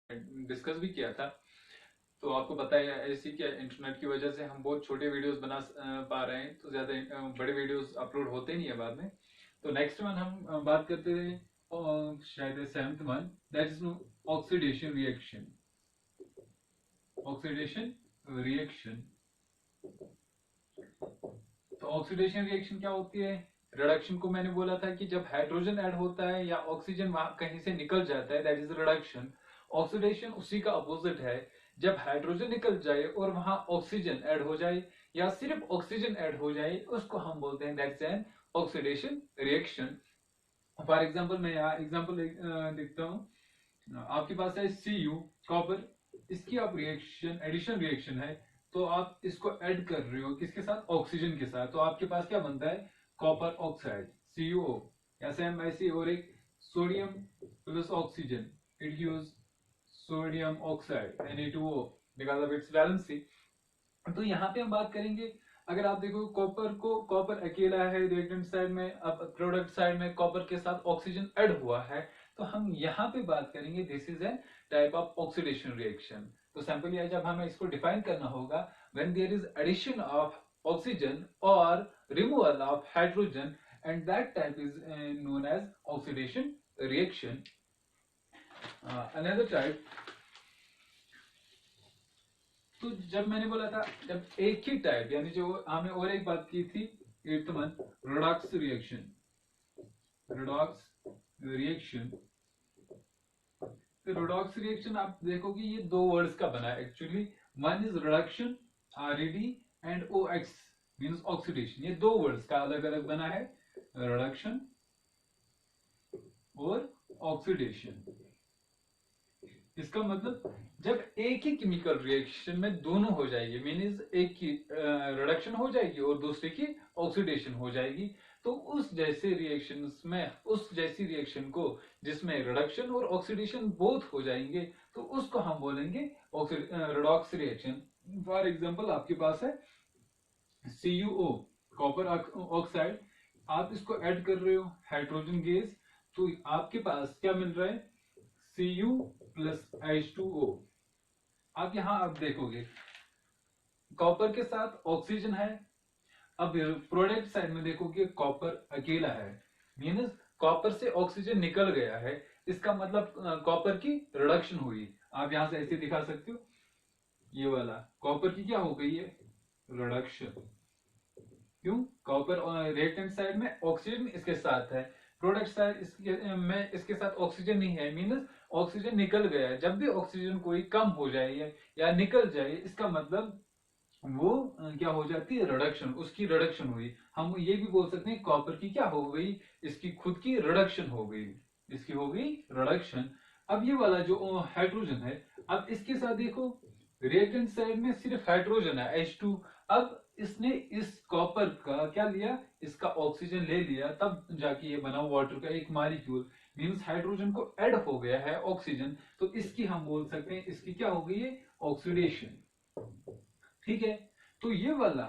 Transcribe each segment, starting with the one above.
Discuss भी किया था। तो आपको पता है ऐसी क्या इंटरनेट की वजह से हम बहुत छोटे वीडियोस बना पा रहे हैं, तो ज्यादा बड़े वीडियोस अपलोड होते नहीं है बाद में। तो नेक्स्ट वन हम बात करते हैं, शायद seventh one, that is oxidation reaction. Oxidation reaction. तो ऑक्सीडेशन रिएक्शन क्या होती है? रिडक्शन को मैंने बोला था कि जब हाइड्रोजन ऐड होता है या ऑक्सीजन वहां कहीं से निकल जाता है, दैट इज रिडक्शन। ऑक्सीडेशन उसी का अपोजिट है, जब हाइड्रोजन निकल जाए और वहां ऑक्सीजन ऐड हो जाए या सिर्फ ऑक्सीजन ऐड हो जाए, उसको हम बोलते हैं that's an oxidation reaction. For example मैं यहाँ एग्जाम्पल देखता हूँ। आपके पास है Cu कॉपर, इसकी आप रिएक्शन एडिशन रिएक्शन है, तो आप इसको ऐड कर रहे हो किसके साथ? ऑक्सीजन के साथ। तो आपके पास क्या बनता है? Copper oxide CuO। या सेम ऐसे और एक sodium plus oxygen, it gives sodium oxide Na2O because of its valency. तो यहाँ पे हम बात करेंगे, अगर आप देखो कॉपर को, कॉपर अकेला है रिएक्टेंट साइड में, अब प्रोडक्ट साइड में कॉपर के साथ ऑक्सीजन ऐड हुआ है, तो हम यहाँ पे बात करेंगे this is a type of oxidation reaction. तो सिंपली जब हमें इसको डिफाइन करना होगा, when there is addition of oxygen और removal of hydrogen, and that type is known as oxidation reaction. Another type, तो जब मैंने बोला था जब एक ही टाइप, यानी जो हमने और एक बात की थी eighth month, redox reaction. Redox reaction, तो रिडॉक्स रिएक्शन आप देखोगे ये दो वर्ड्स का बना है actually. One is reduction RED and OX means oxidation. ये दो वर्ड्स का अलग अलग बना है, रिडक्शन और ऑक्सीडेशन। इसका मतलब जब एक ही केमिकल रिएक्शन में दोनों हो जाएगी, मीन्स एक की रिडक्शन हो जाएगी और दूसरे की ऑक्सीडेशन हो जाएगी, तो उस जैसे रिएक्शंस में, उस जैसी रिएक्शन को जिसमें रिडक्शन और ऑक्सीडेशन बोथ हो जाएंगे, तो उसको हम बोलेंगे रिडॉक्स रिएक्शन। फॉर एग्जांपल आपके पास है CuO कॉपर ऑक्साइड, आप इसको ऐड कर रहे हो हाइड्रोजन गैस, तो आपके पास क्या मिल रहा है? Cu plus H2O। आप यहां आप देखोगे कॉपर के साथ ऑक्सीजन है, अब प्रोडक्ट साइड में देखोगे कॉपर अकेला है, मीन्स कॉपर से ऑक्सीजन निकल गया है, इसका मतलब कॉपर की रिडक्शन हुई। आप यहां से ऐसे दिखा सकते हो, ये वाला कॉपर की क्या हो गई है? रिडक्शन। क्यों? कॉपर रिएक्टेंट साइड में ऑक्सीजन इसके साथ है, प्रोडक्ट साइड में इसके साथ ऑक्सीजन नहीं है, मीन्स ऑक्सीजन निकल गया है। जब भी ऑक्सीजन कोई कम हो जाए या निकल जाए, इसका मतलब वो क्या हो जाती है? रिडक्शन, उसकी रिडक्शन हुई। हम ये भी बोल सकते हैं कॉपर की क्या हो गई? इसकी खुद की रिडक्शन हो गई, इसकी हो गई रिडक्शन। अब ये वाला जो हाइड्रोजन है, अब इसके साथ देखो रिएक्टेंट साइड में सिर्फ हाइड्रोजन है H2। अब इसने इस कॉपर का क्या लिया? इसका ऑक्सीजन ले लिया, तब जाके ये बना वाटर का एक मॉलिक्यूल, मींस हाइड्रोजन को ऐड हो गया है ऑक्सीजन, तो इसकी हम बोल सकते हैं इसकी क्या हो गई है? ऑक्सीडेशन। ठीक है, तो ये वाला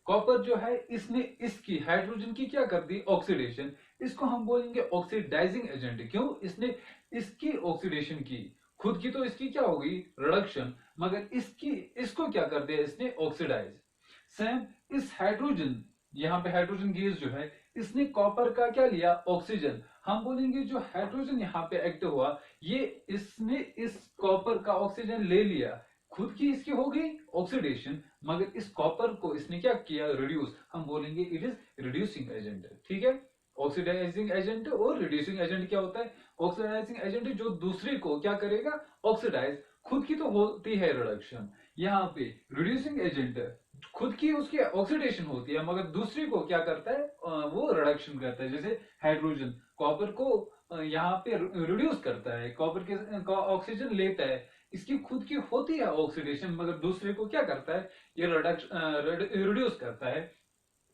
कॉपर जो है, इसने इसकी हाइड्रोजन की क्या कर दी? ऑक्सीडेशन। इसको हम बोलेंगे ऑक्सीडाइजिंग एजेंट। क्यों? इसने इसकी ऑक्सीडेशन की, खुद की तो इसकी क्या हो गई? रिडक्शन, मगर इसकी, इसको क्या कर दिया इसने? ऑक्सीडाइज। सेम इस हाइड्रोजन, यहां पे हाइड्रोजन गैस जो है, इसने कॉपर का क्या लिया? ऑक्सीजन। हम बोलेंगे जो हाइड्रोजन यहाँ पे एक्ट हुआ, ये इसने इस कॉपर का ऑक्सीजन ले लिया, खुद की इसकी हो गई ऑक्सीडेशन, मगर इस कॉपर को इसने क्या किया? रिड्यूस। हम बोलेंगे इट इज रिड्यूसिंग एजेंट। ठीक है, ऑक्सीडाइजिंग एजेंट और रिड्यूसिंग एजेंट क्या होता है? ऑक्सीडाइजिंग एजेंट जो दूसरे को क्या करेगा? ऑक्सीडाइज। खुद की तो होती है रिडक्शन, यहाँ पे रिड्यूसिंग एजेंट खुद की उसकी ऑक्सीडेशन होती है, मगर दूसरे को क्या करता है? वो रिडक्शन करता है। जैसे हाइड्रोजन कॉपर को यहाँ पे रिड्यूस करता है, कॉपर के ऑक्सीजन लेता है, इसकी खुद की होती है ऑक्सीडेशन, मगर दूसरे को क्या करता है? ये रिड्यूस करता है।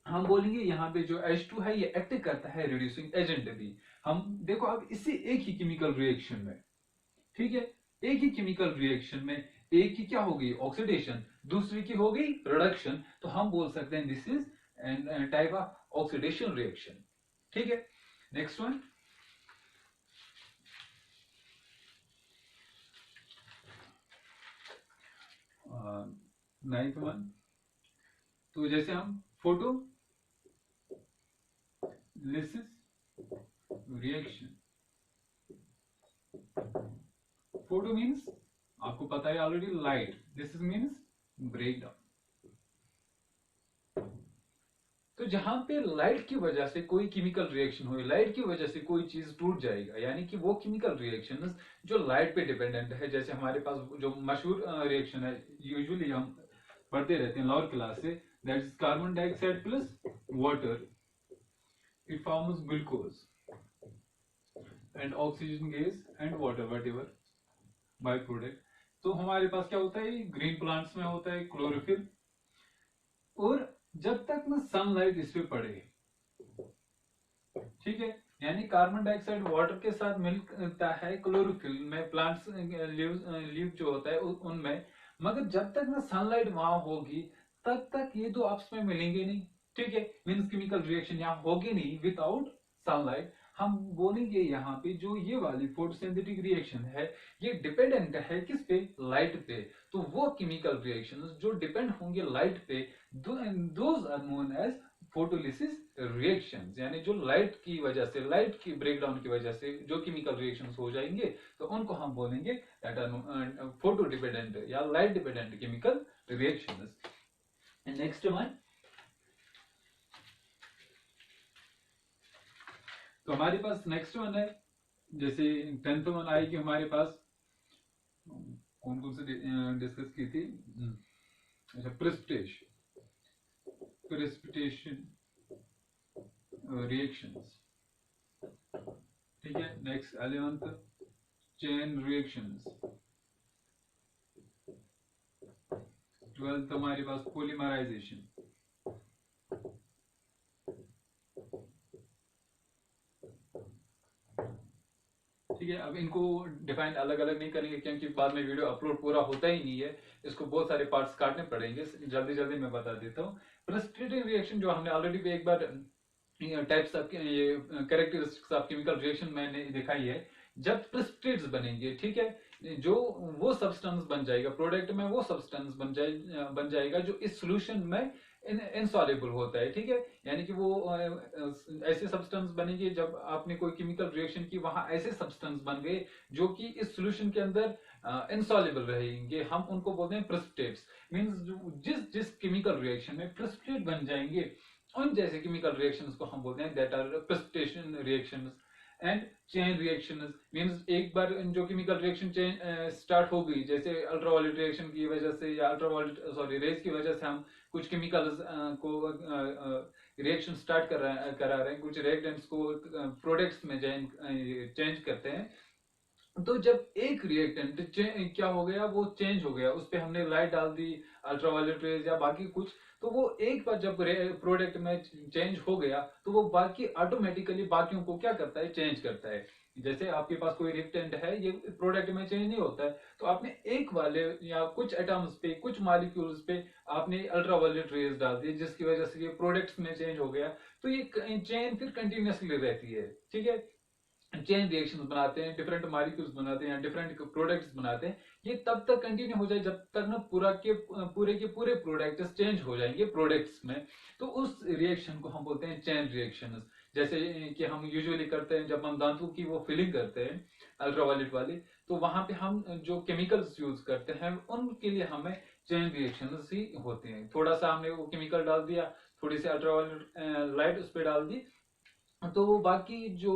हम बोलेंगे यहाँ पे जो H2 है ये एक्ट करता है रिड्यूसिंग एजेंट भी। हम देखो अब इसी एक ही केमिकल रिएक्शन में, ठीक है, एक ही केमिकल रिएक्शन में एक की क्या हो गई? ऑक्सीडेशन, दूसरी की हो गई रिडक्शन, तो हम बोल सकते हैं this is an type of oxidation reaction. ठीक है, नेक्स्ट वन, 9th वन, तो जैसे हम photo lysis reaction, photo means आपको पता है already light, this is means breakdown. तो जहां पे लाइट की वजह से कोई केमिकल रिएक्शन हुई, लाइट की वजह से कोई चीज टूट जाएगा, यानी कि वो केमिकल रिएक्शन जो लाइट पे डिपेंडेंट है, जैसे हमारे पास जो मशहूर रिएक्शन है, यूजुअली हम पढ़ते रहते हैं लोअर क्लास से, that is carbon dioxide plus water, it forms glucose and oxygen gas and water what ever by product. तो हमारे पास क्या होता है, ग्रीन प्लांट्स में होता है क्लोरोफिल, और जब तक ना सनलाइट इस पे पड़े, ठीक है, यानी कार्बन डाइऑक्साइड वाटर के साथ मिलता है क्लोरोफिल में, प्लांट्स लीव जो होता है उनमें, मगर जब तक ना सनलाइट वहां होगी तब तक ये दो आपस में मिलेंगे नहीं, ठीक है, मीन्स केमिकल रिएक्शन यहाँ होगी नहीं विदाउट सनलाइट। हम बोलेंगे यहाँ पे जो ये वाली फोटोसिंथेटिक रिएक्शन है ये डिपेंडेंट है किस पे, लाइट पे। तो वो केमिकल रिएक्शंस जो डिपेंड होंगे लाइट पे, those are known as photolysis reactions, यानी जो लाइट की वजह से, लाइट की ब्रेकडाउन की वजह से जो केमिकल रिएक्शंस हो जाएंगे तो उनको हम बोलेंगे दैट आर फोटो डिपेंडेंट या light dependent chemical reactions. Next one, तो हमारे पास नेक्स्ट वन है, जैसे 10th वन आएगी हमारे पास, कौन कौन से डिस्कस की थी, अच्छा प्रेसिपिटेशन रिएक्शंस, ठीक है। Next 11th chain reactions, 12th हमारे पास पॉलीमराइजेशन, ठीक है। अब इनको डिफाइन अलग अलग नहीं करेंगे क्योंकि बाद में वीडियो अपलोड पूरा होता ही नहीं है, इसको बहुत सारे पार्ट्स काटने पड़ेंगे, जल्दी जल्दी मैं बता देता हूँ। प्रेसिपिटेटिव रिएक्शन जो हमने ऑलरेडी भी एक बार टाइप्स ऑफ ये कैरेक्टरिस्टिक्स ऑफ केमिकल रिएक्शन मैंने दिखाई है, जब प्रेसिपिटेट्स बनेंगे, ठीक है, जो वो सब्सटेंस बन जाएगा प्रोडक्ट में, वो सब्सटेंस बन जाएगा जो इस सॉल्यूशन में इनसॉल्युबल होता है, ठीक है, यानी कि वो ऐसे सब्सटेंस बनेंगे, जब आपने कोई केमिकल रिएक्शन की वहां ऐसे सब्सटेंस बन गए जो कि इस सॉल्यूशन के अंदर इनसॉल्युबल रहेंगे, हम उनको बोलते हैं प्रेसिपिटेट्स। मींस जिस जिस केमिकल रिएक्शन में प्रेसिपिटेट बन जाएंगे उन जैसे केमिकल रिएक्शंस को हम बोलते हैं that are precipitation reactions. And chain reactions means एक बार जो केमिकल रिएक्शन चेन स्टार्ट हो गई, जैसे अल्ट्रावायलेट रिएक्शन की वजह से या अल्ट्रावायलेट रेज की वजह से हम कुछ केमिकल्स को रिएक्शन स्टार्ट करा रहे हैं, कुछ रिएक्टेंट्स को प्रोडक्ट्स में चेंज करते हैं, तो जब एक रिएक्टेंट क्या हो गया, वो चेंज हो गया, उस पर हमने लाइट डाल दी, अल्ट्रावायलेट रेज या बाकी कुछ, तो वो एक बार जब प्रोडक्ट में चेंज हो गया तो वो बाकी ऑटोमेटिकली बाकियों को क्या करता है, चेंज करता है। जैसे आपके पास कोई रिएक्टेंट है, ये प्रोडक्ट में चेंज नहीं होता है, तो आपने एक वाले या कुछ एटम्स पे, कुछ मॉलिक्यूल्स पे आपने अल्ट्रावायलेट रेज डाल दी, जिसकी वजह से ये प्रोडक्ट्स में चेंज हो गया, तो ये चेन फिर कंटिन्यूसली रहती है, ठीक है। चेन रिएक्शंस बनाते हैं, डिफरेंट मॉलिक्यूल्स बनाते हैं, डिफरेंट प्रोडक्ट्स बनाते हैं, ये तब तक कंटिन्यू हो जाए जब तक ना पूरे के पूरे प्रोडक्ट्स चेंज हो जाएंगे प्रोडक्ट्स में, तो उस रिएक्शन को हम बोलते हैं चेन रिएक्शंस। जैसे कि हम यूजुअली करते हैं जब हम दांतों की वो फिलिंग करते हैं अल्ट्रावायलेट वाली, तो वहां पे हम जो केमिकल्स यूज करते हैं उनके लिए हमें चेन रिएक्शंस ही होते हैं। थोड़ा सा हमने वो केमिकल डाल दिया, थोड़ी सी अल्ट्रावायलेट लाइट उस पर डाल दी, तो वो बाकी जो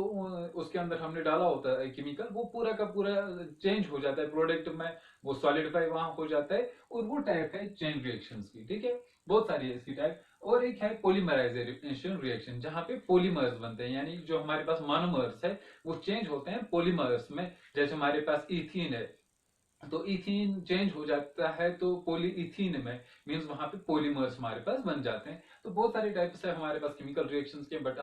उसके अंदर हमने डाला होता है केमिकल, वो पूरा का पूरा चेंज हो जाता है प्रोडक्ट में, वो सॉलिडिफाई वहां हो जाता है, और वो टाइप है चेन रिएक्शंस की, ठीक है। बहुत सारी है इसकी टाइप। और एक है पॉलीमराइजेशन रिएक्शन, जहां पे पॉलीमर्स बनते हैं, यानी जो हमारे पास मोनोमर्स है वो चेंज होते हैं पॉलीमर्स में। जैसे हमारे पास इथीन है, तो इथीन चेंज हो जाता है तो पॉलीइथीन में, मींस वहां पे पॉलीमर्स हमारे पास बन जाते हैं। तो बहुत सारे टाइप्स है हमारे पास केमिकल रिएक्शंस के, बट